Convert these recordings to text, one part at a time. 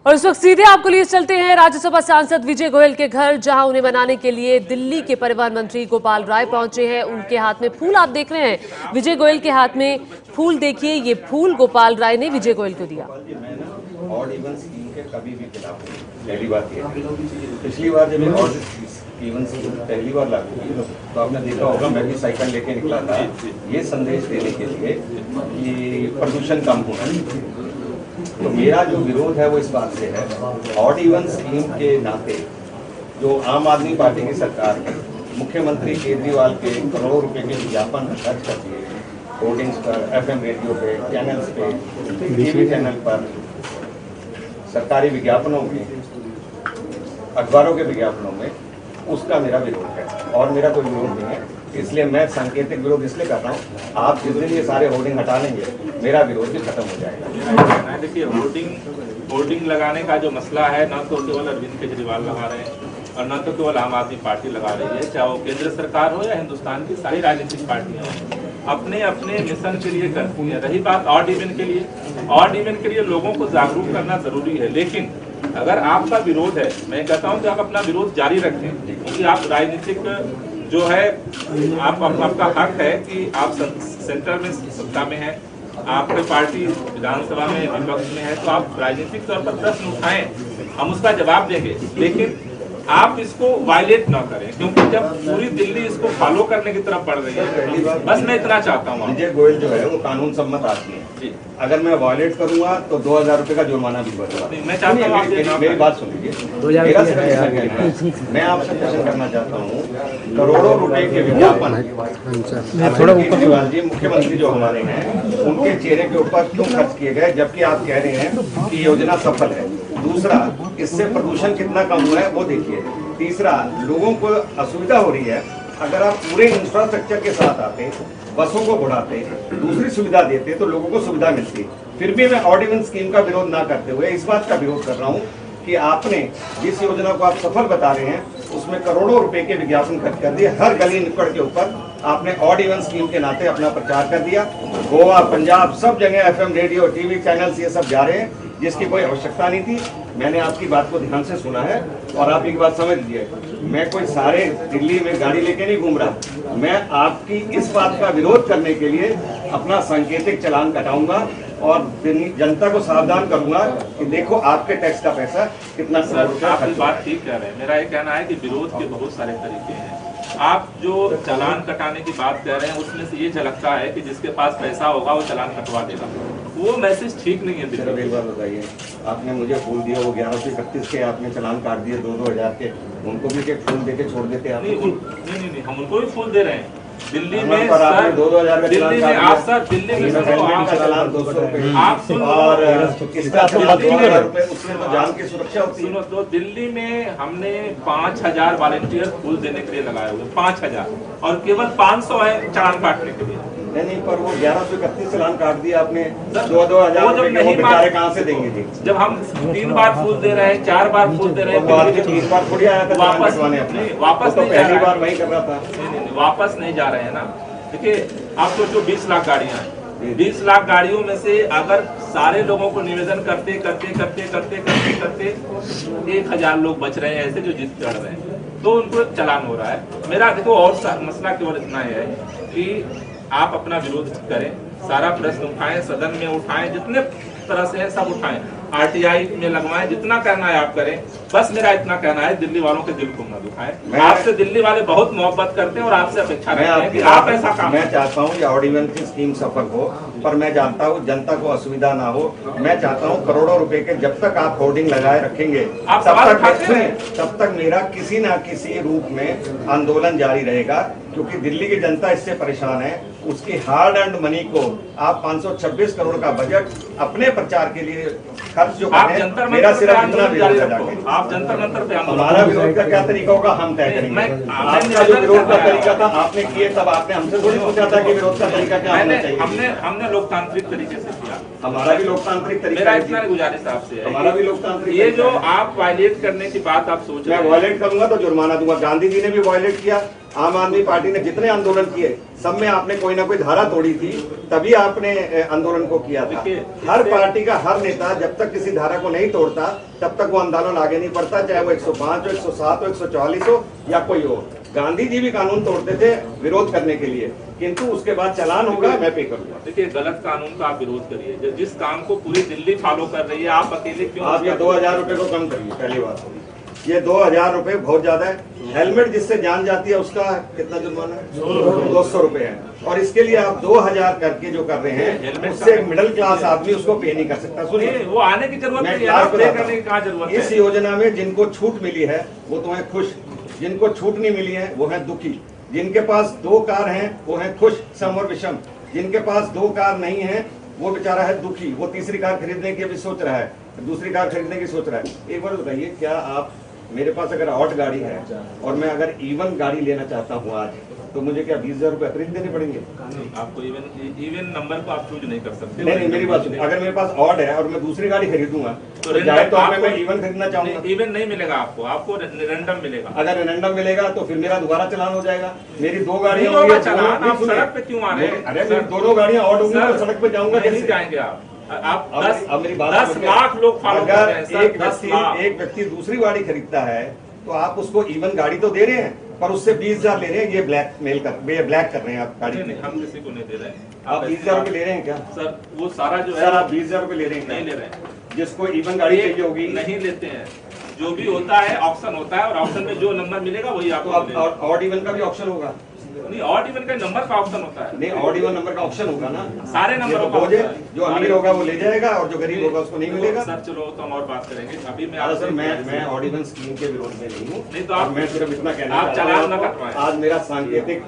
और इस वक्त सीधे आपको लिए चलते हैं राज्यसभा सांसद विजय गोयल के घर, जहां उन्हें मनाने के लिए दिल्ली के परिवहन मंत्री गोपाल राय पहुंचे हैं। उनके हाथ में फूल आप देख रहे हैं, विजय गोयल के हाथ में फूल देखिए, ये फूल गोपाल राय ने विजय गोयल को दिया। ऑड इवन स्कीम के कभी भी खिलाफ पहली बात ये, पिछली बार जब ऑड इवन स्कीम पहली बार लागू हुई तो आपने देखा होगा, मैं भी साइकिल लेके निकला था ये संदेश देने के लिए कि प्रदूषण कम होना। तो मेरा जो विरोध है वो इस बात से है, ऑड इवन स्कीम के नाते जो आम आदमी पार्टी की सरकार है, मुख्यमंत्री केजरीवाल के करोड़ों रुपए के विज्ञापन खर्च कर दिए होर्डिंग्स पर, एफएम रेडियो पे, चैनल्स पे, टीवी चैनल पर, सरकारी विज्ञापनों में, अखबारों के विज्ञापनों में, उसका मेरा विरोध है। और मेरा कोई विरोध नहीं है, इसलिए मैं सांकेतिक विरोध इसलिए कर रहा हूँ, आप जिस दिन ये सारे होर्डिंग हटा लेंगे मेरा विरोध भी खत्म हो जाएगा। देखिए, होर्डिंग लगाने का जो मसला है, न तो केवल अरविंद केजरीवाल लगा रहे हैं और न तो केवल आम आदमी पार्टी लगा रही है, चाहे वो केंद्र सरकार हो या हिंदुस्तान की सारी राजनीतिक पार्टियां हो, अपने अपने मिशन के लिए करती है। रही बात ऑड इवन के लिए, ऑड इवन के लिए लोगों को जागरूक करना जरूरी है, लेकिन अगर आपका विरोध है, मैं कहता हूं कि आप अपना विरोध जारी रखें, क्योंकि आप राजनीतिक जो है, आपका हक है कि आप सेंटर में सत्ता में है, आपकी पार्टी विधानसभा में विपक्ष में है, तो आप राजनीतिक तौर पर प्रश्न उठाएं, हम उसका जवाब देंगे, लेकिन आप इसको वायलेट ना करें, क्योंकि जब पूरी दिल्ली इसको फॉलो करने की तरफ बढ़ रही है। बस मैं इतना चाहता हूँ, विजय गोयल जो है वो कानून सम्मत आदमी है, अगर मैं वायलेट करूंगा तो 2000 रुपए का जुर्माना भी बढ़ेगा। मैं चाहता हूँ मेरी बात सुन लीजिए, मैं आपसे प्रश्न करना चाहता हूँ, करोड़ों रुपए के विज्ञापन केजरीवाल जी मुख्यमंत्री जो हमारे हैं उनके चेहरे के ऊपर क्यों खर्च किए गए, जबकि आप कह रहे हैं कि योजना सफल है? दूसरा, इससे प्रदूषण कितना कम हुआ है वो देखिए। तीसरा, लोगों को असुविधा हो रही है, अगर आप पूरे इंफ्रास्ट्रक्चर के साथ आते, बसों को बढ़ाते, दूसरी सुविधा देते तो लोगों को सुविधा मिलती। फिर भी मैं ऑड इवन स्कीम का विरोध ना करते हुए इस बात का विरोध कर रहा हूँ कि आपने जिस योजना को आप सफल बता रहे हैं उसमें करोड़ों रुपए के विज्ञापन खर्च कर दिए, हर गली नुक्कड़ के ऊपर आपने ऑड इवन स्कीम के नाते अपना प्रचार कर दिया। गोवा, पंजाब, सब जगह एफएम रेडियो, टीवी चैनल्स ये सब जा रहे हैं, जिसकी कोई आवश्यकता नहीं थी। मैंने आपकी बात को ध्यान से सुना है और आप एक बात समझ लीजिए, मैं कोई सारे दिल्ली में गाड़ी लेके नहीं घूम रहा, मैं आपकी इस बात का विरोध करने के लिए अपना सांकेतिक चालान कटाऊंगा और जनता को सावधान करूंगा कि देखो आपके टैक्स का पैसा कितना। आप बात ठीक कह रहे हैं, मेरा ये कहना है कि विरोध के बहुत सारे तरीके हैं। आप जो चालान कटाने की बात कह रहे हैं उसमें से ये झलकता है कि जिसके पास पैसा होगा वो चालान कटवा देगा, वो मैसेज ठीक नहीं है। सिर्फ एक बात बताइए, आपने मुझे फूल दिया, वो 1131 के आपने चालान काट दिए 2-2 हजार के, उनको भी एक फूल देके छोड़ देते आप? नहीं, हम उनको भी फूल दे रहे हैं। दिल्ली में पर आपने 2-2 हजार का दिल्ली में आप सर, दिल्ली में चालान 200 रुपए आप और इसका उसमें तो जान की सुरक्षा होती है। सुनो, तो दिल्ली में हमने 5000 वॉलंटियर फूल देने के लिए लगाए हुए, 5000, और केवल 500 है चालान काटने के लिए। नहीं, पर वो 1131 चालान काट दिया आपने, 2-2 हजार बेचारे कहाँ से देंगे जी? जब हम 3 बार फूल दे रहे हैं, 4 बार फूल दे रहे हैं, 3 बार थोड़ी आया था वापस तो पहली बार वही कर रहा था। नहीं, वापस नहीं जा रहे हैं ना। देखिए, आप सोचो 20 लाख गाड़ियां हैं, 20 लाख गाड़ियों में से अगर सारे लोगों को निवेदन करते 1000 लोग बच रहे हैं ऐसे जो जिद चढ़ रहे हैं, तो उनको चालान हो रहा है। मेरा देखो और मसला केवल इतना है कि आप अपना विरोध करें, सारा प्रश्न उठाएं, सदन में उठाएं, जितने तरह से है सब उठाएं, आरटीआई में लगवाएं, जितना करना है आप करें। बस मेरा इतना कहना है, दिल्ली वालों के दिल को न दुखाएं। आपसे दिल्ली वाले बहुत मोहब्बत करते हैं और आपसे अपेक्षा करते हैं कि आप ऐसा काम। मैं चाहता हूं कि ऑड इवन की स्कीम सफल हो, पर मैं जानता हूं जनता को असुविधा ना हो। मैं चाहता हूं करोड़ों रुपए के जब तक आप होर्डिंग लगाए रखेंगे तब तक मेरा किसी न किसी रूप में आंदोलन जारी रहेगा, क्योंकि दिल्ली की जनता इससे परेशान है। उसकी हार्ड अर्न्ड मनी को आप 526 करोड़ का बजट अपने प्रचार के लिए खर्च जो करें, मेरा सिर्फ इतना विरोध है। आप जंतर मंतर पे हमारा विरोध का क्या तरीका होगा हम तय करेंगे। आपका जो विरोध का तरीका था आपने किए, तब आपने हमसे थोड़ी पूछा था कि विरोध का तरीका क्या होना चाहिए। हमने लोकतांत्रिक तरीके से किया। हमारा भी लोकतांत्रिक तरीका मेरा है इतना जी। गुजारिश आपसे है, हमारा भी लोकतांत्रिक ये तरीका जो है। आप वायलेट करने की बात आप सोच रहे मैं हैं, वायलेट करूंगा तो जुर्माना दूंगा। गांधी जी ने भी वायलेट किया, आम आदमी पार्टी ने जितने आंदोलन किए सब में आपने कोई ना कोई धारा तोड़ी थी, तभी आपने आंदोलन को किया था। देखिए, हर पार्टी का हर नेता जब तक किसी धारा को नहीं तोड़ता तब तक वो आंदोलन आगे नहीं बढ़ता, चाहे वो 105 हो, 107 हो, 144 हो या कोई हो। गांधी जी भी कानून तोड़ते थे विरोध करने के लिए, किंतु उसके बाद चालान होगा, मैं पे करूंगा। देखिए गलत कानून का आप विरोध करिए, जिस काम को पूरी दिल्ली फॉलो कर रही है, आप अकेले क्यों? आप ये 2000 रुपए को कम करिए, पहली बात। ये 2000 रुपए बहुत ज्यादा है। हेलमेट जिससे जान जाती है उसका कितना जुर्माना है? 200 रुपए है। और इसके लिए आप 2000 करके जो कर रहे हैं, उससे एक मिडिल क्लास आदमी उसको पे नहीं कर सकता। सुनिए, वो आने की जरूरत मैं नहीं है, क्लास पे बताता करने की कहाँ जरूरत हूं। इस है? योजना में जिनको छूट मिली है वो तो है खुश, जिनको छूट नहीं मिली है वो है दुखी। जिनके पास 2 कार हैं वो है खुश, सम और विषम। जिनके पास 2 कार नहीं है वो बेचारा है दुखी, वो तीसरी कार खरीदने की अभी सोच रहा है, दूसरी कार खरीदने की सोच रहा है। एक बार बताइए, क्या आप, मेरे पास अगर ऑट गाड़ी है और मैं अगर इवन गाड़ी लेना चाहता हूँ आज, तो मुझे क्या 20,000 रुपए खरीद देने पड़ेंगे? आपको इवन नंबर को आप चूज नहीं कर सकते। नहीं, मेरी बात सुनिए, अगर मेरे पास ऑड है और मैं दूसरी गाड़ी खरीदूंगा तो तो जाए तो आपको- मैं इवन खरीदना चाहूंगा। इवन नहीं मिलेगा आपको रैंडम मिलेगा। अगर रैंडम मिलेगा तो फिर मेरा दोबारा चालान हो जाएगा। मेरी 2 गाड़ियां नहीं होगा होंगी, चालान, नहीं, आप सुनिए। सड़क पे क्यों आ रहे हैं? अरे मेरी दोनों गाड़ियां ऑड होंगी तो सड़क पे जाऊंगा नहीं कैसे? जाएंगे आप अब मेरी बात 10 सुनिए। लाख लोग फॉलो कर रहे हैं अगर सर, 10 लाख। एक व्यक्ति दूसरी गाड़ी खरीदता है तो आप उसको इवन गाड़ी तो दे रहे हैं, पर उससे 20,000 ले रहे हैं। ये ब्लैक कर रहे हैं आप गाड़ी। नहीं, हम किसी को नहीं दे रहे हैं। आप 20,000 रुपए ले रहे हैं क्या? सर वो सारा जो है, सर आप 20,000 रुपए ले रहे हैं क्या? नहीं ले रहे हैं। जिसको इवन गाड़ी चाहिए होगी नहीं लेते हैं। जो भी होता है ऑप्शन होता है, और ऑप्शन में जो नंबर मिलेगा वही तो आपको अब मिलेगा। ऑड इवन का भी ऑप्शन होगा। नहीं, ऑड इवन का नंबर का ऑप्शन होता है। नहीं, ऑड इवन नंबर का ऑप्शन होगा ना। सारे नंबरों का हो जाए, होता है। जो अमीर होगा वो ले जाएगा और जो गरीब होगा उसको नहीं मिलेगा। सर चलो तो हम और बात करेंगे। अभी मैं सर मैं ऑड इवन स्कीम के विरोध में नहीं हूँ। नहीं तो आप- मैं सिर्फ इतना कहना आप चाहता हूं चालान ना आपको, कटवाएं। आज मेरा सांकेतिक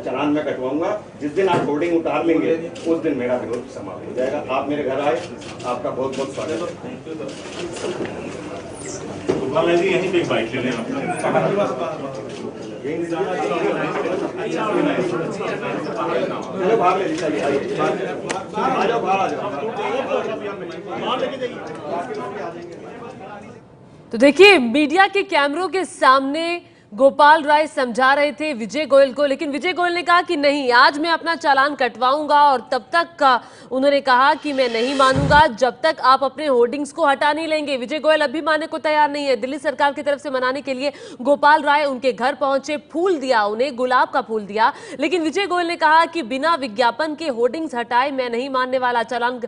चालान में कटवाऊंगा। जिस दिन आप होर्डिंग उतार लेंगे उस दिन मेरा विरोध समाप्त हो जाएगा। आप मेरे घर आए, आपका बहुत बहुत स्वागत है। गोपाल जी यहीं पे एक बाइक ले लें आप। चलो बाहर ले लीजिए, आइए। आ जाओ, बाहर आ जाओ। तो देखिए, मीडिया के कैमरों के सामने गोपाल राय समझा रहे थे विजय गोयल को, लेकिन विजय गोयल ने कहा कि नहीं, आज मैं अपना चालान कटवाऊंगा। और तब तक उन्होंने कहा कि मैं नहीं मानूंगा जब तक आप अपने होर्डिंग्स को हटा नहीं लेंगे। विजय गोयल अभी मानने को तैयार नहीं है। दिल्ली सरकार की तरफ से मनाने के लिए गोपाल राय उनके घर पहुंचे, फूल दिया उन्हें, गुलाब का फूल दिया। लेकिन विजय गोयल ने कहा कि बिना विज्ञापन के होर्डिंग्स हटाए मैं नहीं मानने वाला, चालान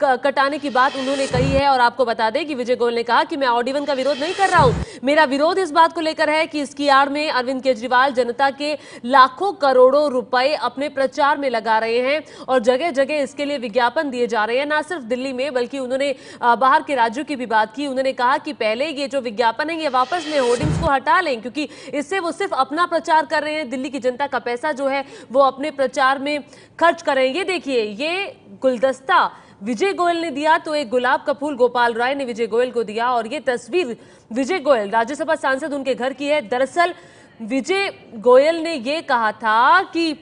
कटाने की बात उन्होंने कही है। और आपको बता दें कि विजय गोयल ने कहा कि मैं ऑड इवन का विरोध नहीं कर रहा हूं। मेरा विरोध इस बात को लेकर है कि इसकी आड़ में अरविंद केजरीवाल जनता के लाखों करोड़ों रुपए अपने प्रचार में लगा रहे हैं और जगह जगह इसके लिए विज्ञापन दिए जा रहे हैं। ना सिर्फ दिल्ली में बल्कि उन्होंने बाहर के राज्यों की भी बात की। उन्होंने कहा कि पहले ये जो विज्ञापन है ये वापस में होर्डिंग्स को हटा लें, क्योंकि इससे वो सिर्फ अपना प्रचार कर रहे हैं। दिल्ली की जनता का पैसा जो है वो अपने प्रचार में खर्च कर रहे हैं। ये देखिए, ये गुलदस्ता विजय गोयल ने दिया तो एक गुलाब का फूल गोपाल राय ने विजय गोयल को दिया। और ये तस्वीर विजय गोयल, राज्यसभा सांसद, उनके घर की है। दरअसल विजय गोयल ने ये कहा था कि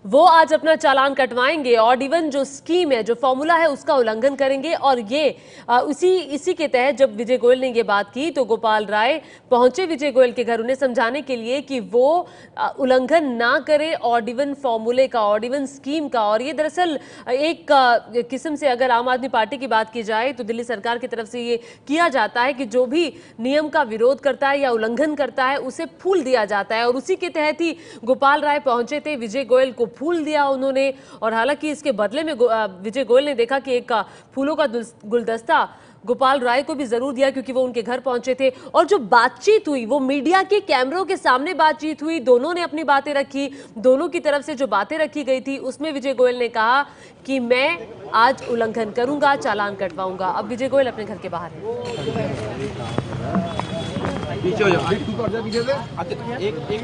वो आज अपना चालान कटवाएंगे, ऑड इवन जो स्कीम है, जो फॉर्मूला है, उसका उल्लंघन करेंगे। और ये इसी के तहत जब विजय गोयल ने ये बात की तो गोपाल राय पहुंचे विजय गोयल के घर उन्हें समझाने के लिए कि वो उल्लंघन ना करे ऑड इवन फॉर्मूले का, ऑड इवन स्कीम का। और ये दरअसल एक किस्म से अगर आम आदमी पार्टी की बात की जाए तो दिल्ली सरकार की तरफ से ये किया जाता है कि जो भी नियम का विरोध करता है या उल्लंघन करता है उसे फूल दिया जाता है। और उसी के तहत ही गोपाल राय पहुंचे थे, विजय गोयल को फूल दिया उन्होंने। और हालांकि इसके बदले में विजय गोयल ने देखा कि एक फूलों का गुलदस्ता गोपाल राय को भी जरूर दिया, क्योंकि वो उनके घर पहुंचे थे। और जो बातचीत हुई वो मीडिया के कैमरों के सामने बातचीत हुई, दोनों ने अपनी बातें रखी। दोनों की तरफ से जो बातें रखी गई थी उसमें विजय गोयल ने कहा कि मैं आज उल्लंघन करूंगा, चालान कटवाऊंगा। अब विजय गोयल अपने घर के बाहर है।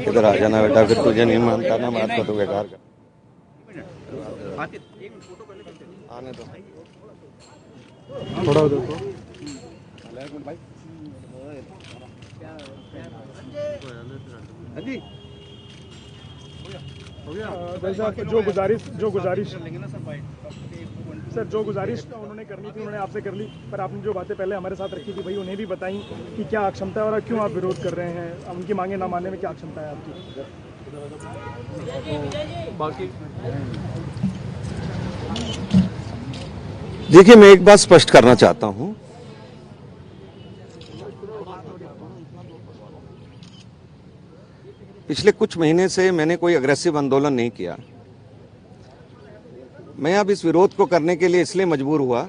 उधर आ जाना बेटा, फिर तुझे नहीं मानता ना बात को तो बेकार कर। आने दो थोड़ा उधर को। जैसा जो गुजारिश सर, जो गुजारिश उन्होंने करनी थी उन्होंने आपसे कर ली, पर आपने जो बातें पहले हमारे साथ रखी थी भाई उन्हें भी बताई कि क्या अक्षमता है और क्यों आप विरोध कर रहे हैं, उनकी मांगे ना मानने में क्या अक्षमता है आपकी। बाकी देखिए, मैं एक बात स्पष्ट करना चाहता हूं। पिछले कुछ महीने से मैंने कोई अग्रेसिव आंदोलन नहीं किया। मैं अब इस विरोध को करने के लिए इसलिए मजबूर हुआ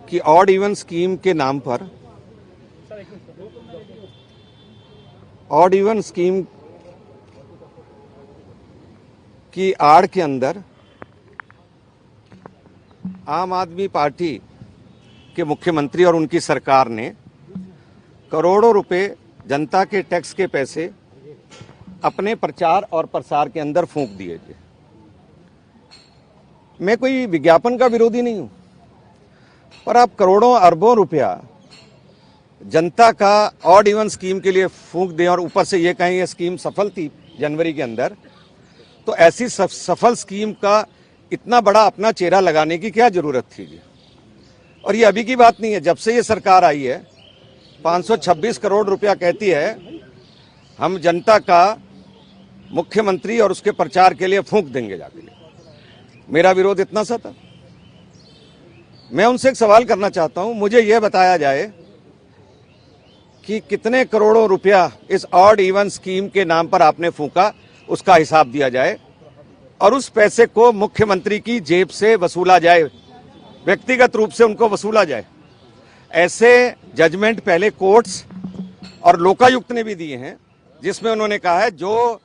कि ऑड इवन स्कीम के नाम पर, ऑड इवन स्कीम की आड़ के अंदर आम आदमी पार्टी के मुख्यमंत्री और उनकी सरकार ने करोड़ों रुपए जनता के टैक्स के पैसे अपने प्रचार और प्रसार के अंदर फूंक दिए थे। मैं कोई विज्ञापन का विरोधी नहीं हूं, पर आप करोड़ों अरबों रुपया जनता का ऑड इवन स्कीम के लिए फूंक दें और ऊपर से ये कहें ये स्कीम सफल थी जनवरी के अंदर, तो ऐसी सफल स्कीम का इतना बड़ा अपना चेहरा लगाने की क्या जरूरत थी जी। और ये अभी की बात नहीं है, जब से ये सरकार आई है 526 करोड़ रुपया कहती है हम जनता का मुख्यमंत्री और उसके प्रचार के लिए फूंक देंगे जाके। मेरा विरोध इतना सा था। मैं उनसे एक सवाल करना चाहता हूं, मुझे यह बताया जाए कि कितने करोड़ों रुपया इस ऑड इवन स्कीम के नाम पर आपने फूंका, उसका हिसाब दिया जाए और उस पैसे को मुख्यमंत्री की जेब से वसूला जाए, व्यक्तिगत रूप से उनको वसूला जाए। ऐसे जजमेंट पहले कोर्ट्स और लोकायुक्त ने भी दिए हैं, जिसमें उन्होंने कहा है जो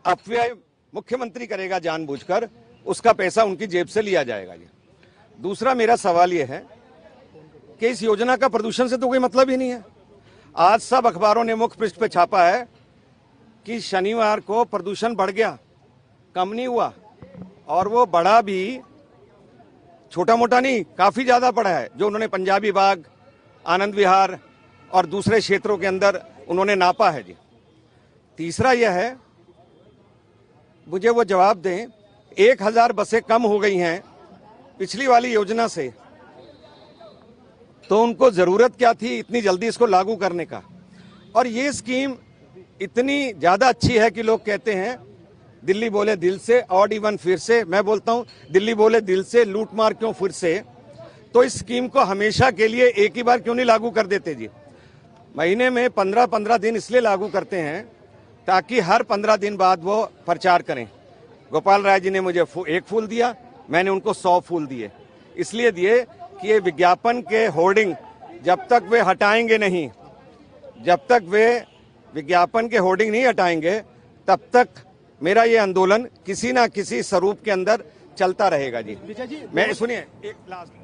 अपव्यय मुख्यमंत्री करेगा जानबूझकर, उसका पैसा उनकी जेब से लिया जाएगा जी। दूसरा मेरा सवाल यह है कि इस योजना का प्रदूषण से तो कोई मतलब ही नहीं है। आज सब अखबारों ने मुख्य पृष्ठ पे छापा है कि शनिवार को प्रदूषण बढ़ गया, कम नहीं हुआ, और वो बढ़ा भी छोटा मोटा नहीं, काफी ज्यादा बढ़ा है। जो उन्होंने पंजाबी बाग, आनंद विहार और दूसरे क्षेत्रों के अंदर उन्होंने नापा है जी। तीसरा यह है, मुझे वो जवाब दें, 1000 बसें कम हो गई हैं पिछली वाली योजना से, तो उनको जरूरत क्या थी इतनी जल्दी इसको लागू करने का। और ये स्कीम इतनी ज्यादा अच्छी है कि लोग कहते हैं दिल्ली बोले दिल से, ऑड इवन फिर से। मैं बोलता हूं दिल्ली बोले दिल से, लूट मार क्यों फिर से। तो इस स्कीम को हमेशा के लिए एक ही बार क्यों नहीं लागू कर देते जी। महीने में 15-15 दिन इसलिए लागू करते हैं ताकि हर 15 दिन बाद वो प्रचार करें। गोपाल राय जी ने मुझे एक फूल दिया, मैंने उनको 100 फूल दिए। इसलिए दिए कि ये विज्ञापन के होर्डिंग जब तक वे हटाएंगे नहीं, जब तक वे विज्ञापन के होर्डिंग नहीं हटाएंगे, तब तक मेरा ये आंदोलन किसी ना किसी स्वरूप के अंदर चलता रहेगा जी। मैं सुनिए एक लास्ट।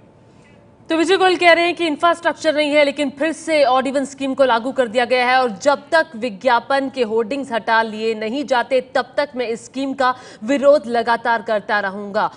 तो विजय गोयल कह रहे हैं कि इंफ्रास्ट्रक्चर नहीं है, लेकिन फिर से ऑड इवन स्कीम को लागू कर दिया गया है और जब तक विज्ञापन के होर्डिंग्स हटा लिए नहीं जाते तब तक मैं इस स्कीम का विरोध लगातार करता रहूंगा।